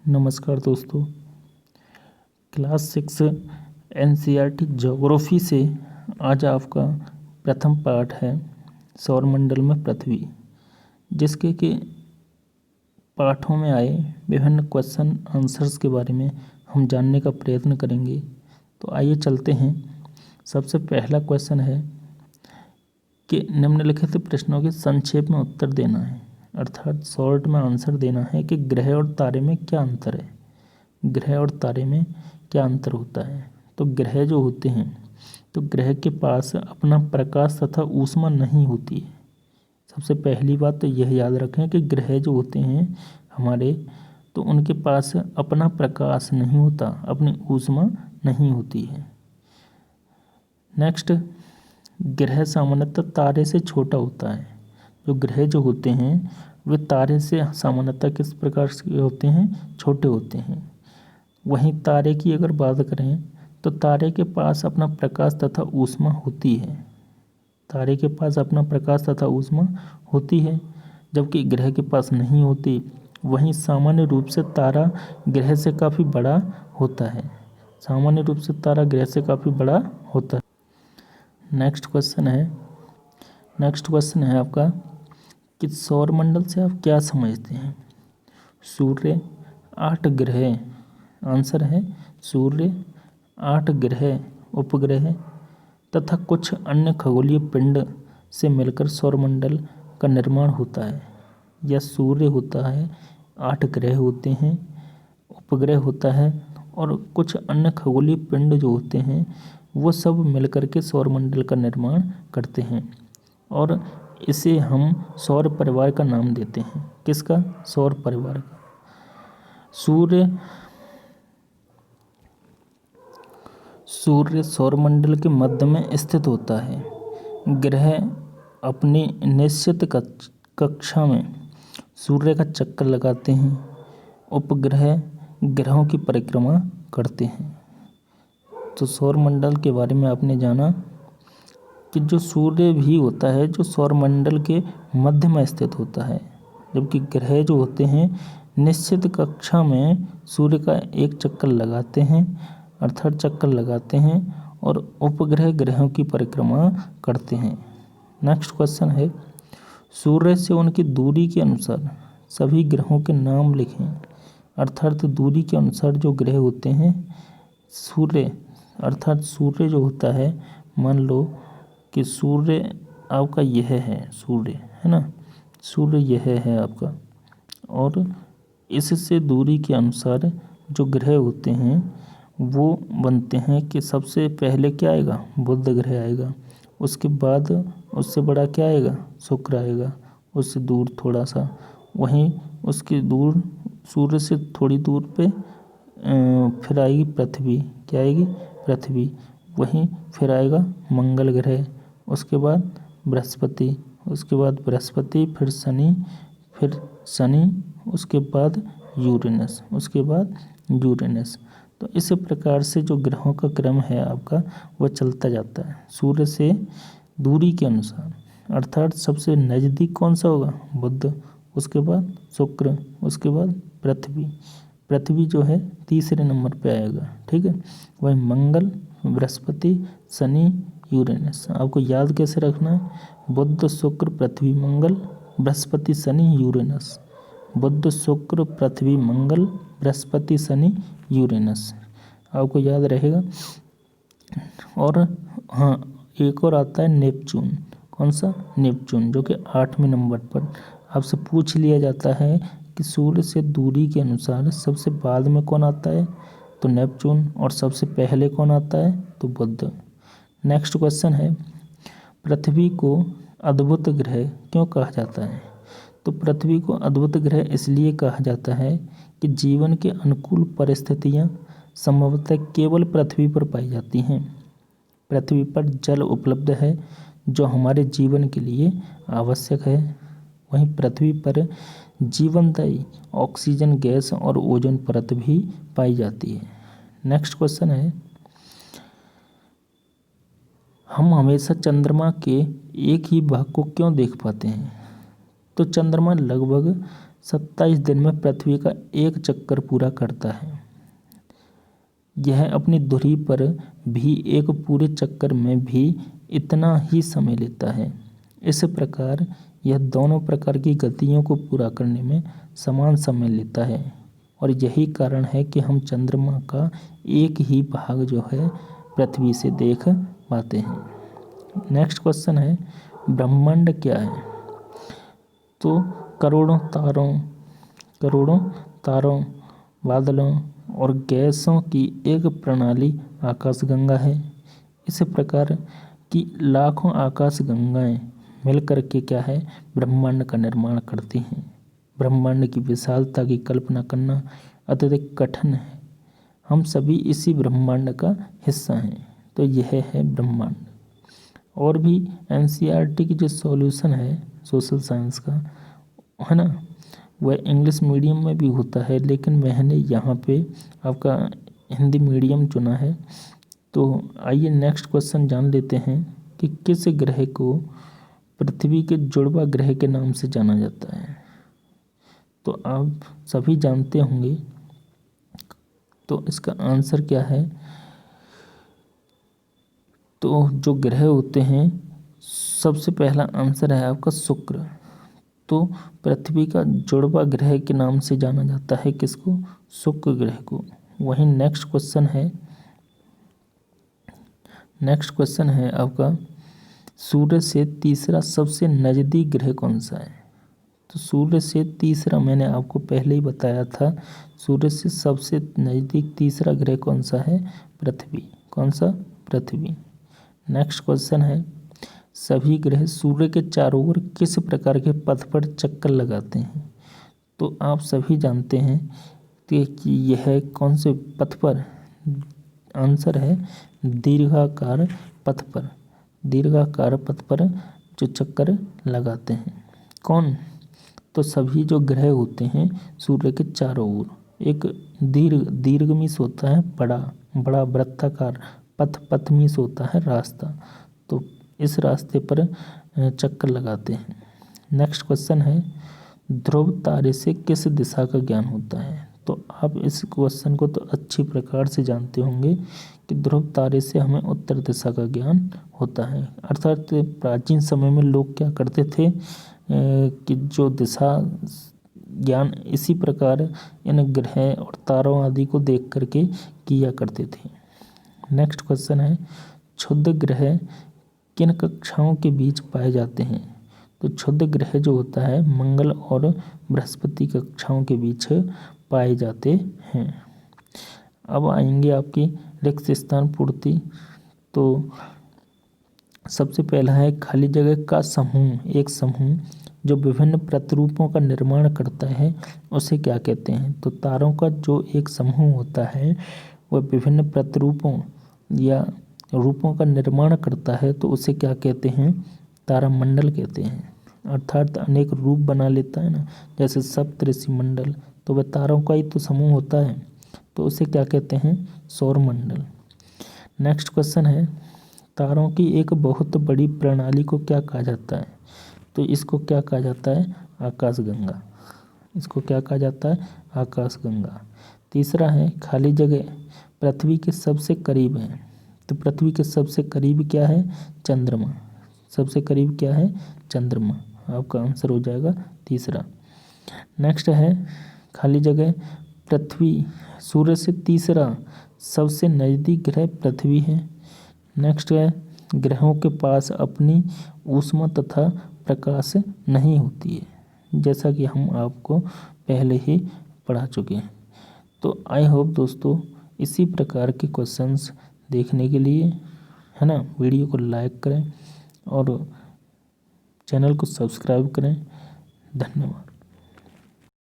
नमस्कार दोस्तों। Class 6 NCERT geography से आज आपका प्रथम पाठ है सौरमंडल में पृथ्वी, जिसके के पाठों में आए विभिन्न क्वेश्चन आंसर्स के बारे में हम जानने का प्रयत्न करेंगे। तो आइए चलते हैं। सबसे पहला क्वेश्चन है कि निम्नलिखित प्रश्नों के संक्षेप में उत्तर देना है, अर्थात शॉर्ट में आंसर देना है कि ग्रह और तारे में क्या अंतर है। ग्रह और तारे में क्या अंतर होता है। तो ग्रह जो होते हैं, तो ग्रह के पास अपना प्रकाश तथा ऊष्मा नहीं होती है। सबसे पहली बात तो यह याद रखें कि ग्रह जो होते हैं हमारे, तो उनके पास अपना प्रकाश नहीं होता, अपनी ऊष्मा नहीं होती है। नेक्स्ट, ग्रह सामान्यतः तारे से छोटा होता है। जो ग्रह जो होते हैं वे तारे से सामान्यतः किस प्रकार से होते हैं, छोटे होते हैं। वहीं तारे की अगर बात करें तो तारे के पास अपना प्रकाश तथा ऊष्मा होती है। तारे के पास अपना प्रकाश तथा ऊष्मा होती है, जबकि ग्रह के पास नहीं होती। वहीं सामान्य रूप से तारा ग्रह से काफ़ी बड़ा होता है। सामान्य रूप से तारा ग्रह से काफ़ी बड़ा होता है। नेक्स्ट क्वेश्चन है आपका कि सौरमंडल से आप क्या समझते हैं। सूर्य, 8 ग्रह, आंसर है सूर्य, 8 ग्रह, उपग्रह तथा कुछ अन्य खगोलीय पिंड से मिलकर सौरमंडल का निर्माण होता है। यह सूर्य होता है, 8 ग्रह होते हैं, उपग्रह होता है और कुछ अन्य खगोलीय पिंड जो होते हैं वो सब मिलकर के सौरमंडल का निर्माण करते हैं। और इसे हम सौर परिवार का नाम देते हैं। किसका? सौर परिवार का। सूर्य सौरमंडल के मध्य में स्थित होता है। ग्रह अपनी निश्चित कक्षा में सूर्य का चक्कर लगाते हैं। उपग्रह ग्रहों की परिक्रमा करते हैं। तो सौरमंडल के बारे में आपने जाना कि जो सूर्य भी होता है जो सौरमंडल के मध्य में स्थित होता है, जबकि ग्रह जो होते हैं निश्चित कक्षा में सूर्य का एक चक्कर लगाते हैं, अर्थात चक्कर लगाते हैं, और उपग्रह ग्रहों की परिक्रमा करते हैं। नेक्स्ट क्वेश्चन है, सूर्य से उनकी दूरी के अनुसार सभी ग्रहों के नाम लिखें। अर्थात दूरी के अनुसार जो ग्रह होते हैं, सूर्य अर्थात सूर्य जो होता है, मान लो कि सूर्य आपका यह है, सूर्य है ना, सूर्य यह है आपका, और इससे दूरी के अनुसार जो ग्रह होते हैं वो बनते हैं कि सबसे पहले क्या आएगा, बुध ग्रह आएगा, उसके बाद उससे बड़ा क्या आएगा, शुक्र आएगा, उससे दूर थोड़ा सा, वहीं उसके दूर सूर्य से थोड़ी दूर पे फिर आएगी पृथ्वी, क्या आएगी, पृथ्वी, वहीं फिर आएगा मंगल ग्रह, उसके बाद बृहस्पति, उसके बाद बृहस्पति, फिर शनि, उसके बाद यूरेनस, उसके बाद यूरेनस। तो इस प्रकार से जो ग्रहों का क्रम है आपका वह चलता जाता है सूर्य से दूरी के अनुसार। अर्थात सबसे नज़दीक कौन सा होगा, बुध, उसके बाद शुक्र, उसके बाद पृथ्वी जो है तीसरे नंबर पे आएगा। ठीक है, वही मंगल, बृहस्पति, शनि, यूरेनस। आपको याद कैसे रखना है, बुध शुक्र पृथ्वी मंगल, बृहस्पति शनि यूरेनस। बुध शुक्र पृथ्वी मंगल, बृहस्पति शनि यूरेनस, आपको याद रहेगा। और हाँ, एक और आता है नेपच्यून। कौन सा? नेपच्यून, जो कि 8वें नंबर पर आपसे पूछ लिया जाता है कि सूर्य से दूरी के अनुसार सबसे बाद में कौन आता है, तो नेपच्यून, और सबसे पहले कौन आता है, तो बुध। नेक्स्ट क्वेश्चन है, पृथ्वी को अद्भुत ग्रह क्यों कहा जाता है। तो पृथ्वी को अद्भुत ग्रह इसलिए कहा जाता है कि जीवन के अनुकूल परिस्थितियां संभवतः केवल पृथ्वी पर पाई जाती हैं। पृथ्वी पर जल उपलब्ध है जो हमारे जीवन के लिए आवश्यक है। वहीं पृथ्वी पर जीवनदायी ऑक्सीजन गैस और ओजोन परत भी पाई जाती है। नेक्स्ट क्वेश्चन है, हम हमेशा चंद्रमा के एक ही भाग को क्यों देख पाते हैं। तो चंद्रमा लगभग 27 दिन में पृथ्वी का एक चक्कर पूरा करता है। यह अपनी धुरी पर भी एक पूरे चक्कर में भी इतना ही समय लेता है। इस प्रकार यह दोनों प्रकार की गतियों को पूरा करने में समान समय लेता है और यही कारण है कि हम चंद्रमा का एक ही भाग जो है पृथ्वी से देख पाते हैं। नेक्स्ट क्वेश्चन है, ब्रह्मांड क्या है? तो करोड़ों तारों, बादलों और गैसों की एक प्रणाली आकाशगंगा है। इस प्रकार की लाखों आकाशगंगाएं मिलकर के क्या है, ब्रह्मांड का निर्माण करती हैं। ब्रह्मांड की विशालता की कल्पना करना अत्यधिक कठिन है। हम सभी इसी ब्रह्मांड का हिस्सा हैं। तो यह है ब्रह्मांड। और भी एनसीईआरटी की जो सॉल्यूशन है सोशल साइंस का, है ना, वह इंग्लिश मीडियम में भी होता है, लेकिन मैंने यहाँ पे आपका हिंदी मीडियम चुना है। तो आइए नेक्स्ट क्वेश्चन जान लेते हैं कि किस ग्रह को पृथ्वी के जुड़वा ग्रह के नाम से जाना जाता है। तो आप सभी जानते होंगे, तो इसका आंसर क्या है? तो जो ग्रह होते हैं, सबसे पहला आंसर है आपका शुक्र। तो पृथ्वी का जुड़वा ग्रह के नाम से जाना जाता है किसको? शुक्र ग्रह को। वहीं नेक्स्ट क्वेश्चन है आपका, सूर्य से तीसरा सबसे नज़दीक ग्रह कौन सा है? तो सूर्य से तीसरा, मैंने आपको पहले ही बताया था, सूर्य से सबसे नज़दीक तीसरा ग्रह कौन सा है? पृथ्वी। कौन सा? पृथ्वी। नेक्स्ट क्वेश्चन है, सभी ग्रह सूर्य के चारों ओर किस प्रकार के पथ पर चक्कर लगाते हैं? तो आप सभी जानते हैं कि यह कौन से पथ पर? आंसर है दीर्घाकार पथ पर। दीर्घाकार पथ पर जो चक्कर लगाते हैं। कौन? तो सभी जो ग्रह होते हैं सूर्य के चारों ओर एक दीर्घ मीन्स होता है बड़ा वृत्ताकार, पथ मीन्स होता है रास्ता। तो इस रास्ते पर चक्कर लगाते हैं। नेक्स्ट क्वेश्चन है, ध्रुव तारे से किस दिशा का ज्ञान होता है? तो आप इस क्वेश्चन को तो अच्छी प्रकार से जानते होंगे कि ध्रुव तारे से हमें उत्तर दिशा का ज्ञान होता है। अर्थात प्राचीन समय में लोग क्या करते थे कि जो दिशा ज्ञान इसी प्रकार इन ग्रह और तारों आदि को देख करके किया करते थे। नेक्स्ट क्वेश्चन है, क्षुद्र ग्रह किन कक्षाओं के बीच पाए जाते हैं? तो क्षुद्र ग्रह जो होता है मंगल और बृहस्पति कक्षाओं के बीच पाए जाते हैं। अब आएंगे आपकी रिक्त स्थान पूर्ति। तो सबसे पहला है खाली जगह का समूह। एक समूह जो विभिन्न प्रतिरूपों का निर्माण करता है उसे क्या कहते हैं? तो तारों का जो एक समूह होता है वह विभिन्न प्रतिरूपों या रूपों का निर्माण करता है, तो उसे क्या कहते हैं? तारामंडल कहते हैं। अर्थात अनेक रूप बना लेता है ना, जैसे सप्तऋषि मंडल, तो वह तारों का ही तो समूह होता है, तो उसे क्या कहते हैं? सौरमंडल। नेक्स्ट क्वेश्चन है, तारों की एक बहुत बड़ी प्रणाली को क्या कहा जाता है? तो इसको क्या कहा जाता है? आकाशगंगा। इसको क्या कहा जाता है? आकाशगंगा। तीसरा है, खाली जगह पृथ्वी के सबसे करीब है। तो पृथ्वी के सबसे करीब क्या है? चंद्रमा। सबसे करीब क्या है? चंद्रमा। आपका आंसर हो जाएगा तीसरा। नेक्स्ट है, खाली जगह पृथ्वी सूर्य से तीसरा सबसे नज़दीक ग्रह पृथ्वी है। नेक्स्ट है, ग्रहों के पास अपनी ऊष्मा तथा प्रकाश नहीं होती है, जैसा कि हम आपको पहले ही पढ़ा चुके हैं। तो आई होप दोस्तों इसी प्रकार के क्वेश्चंस देखने के लिए, है ना, वीडियो को लाइक करें और चैनल को सब्सक्राइब करें। धन्यवाद।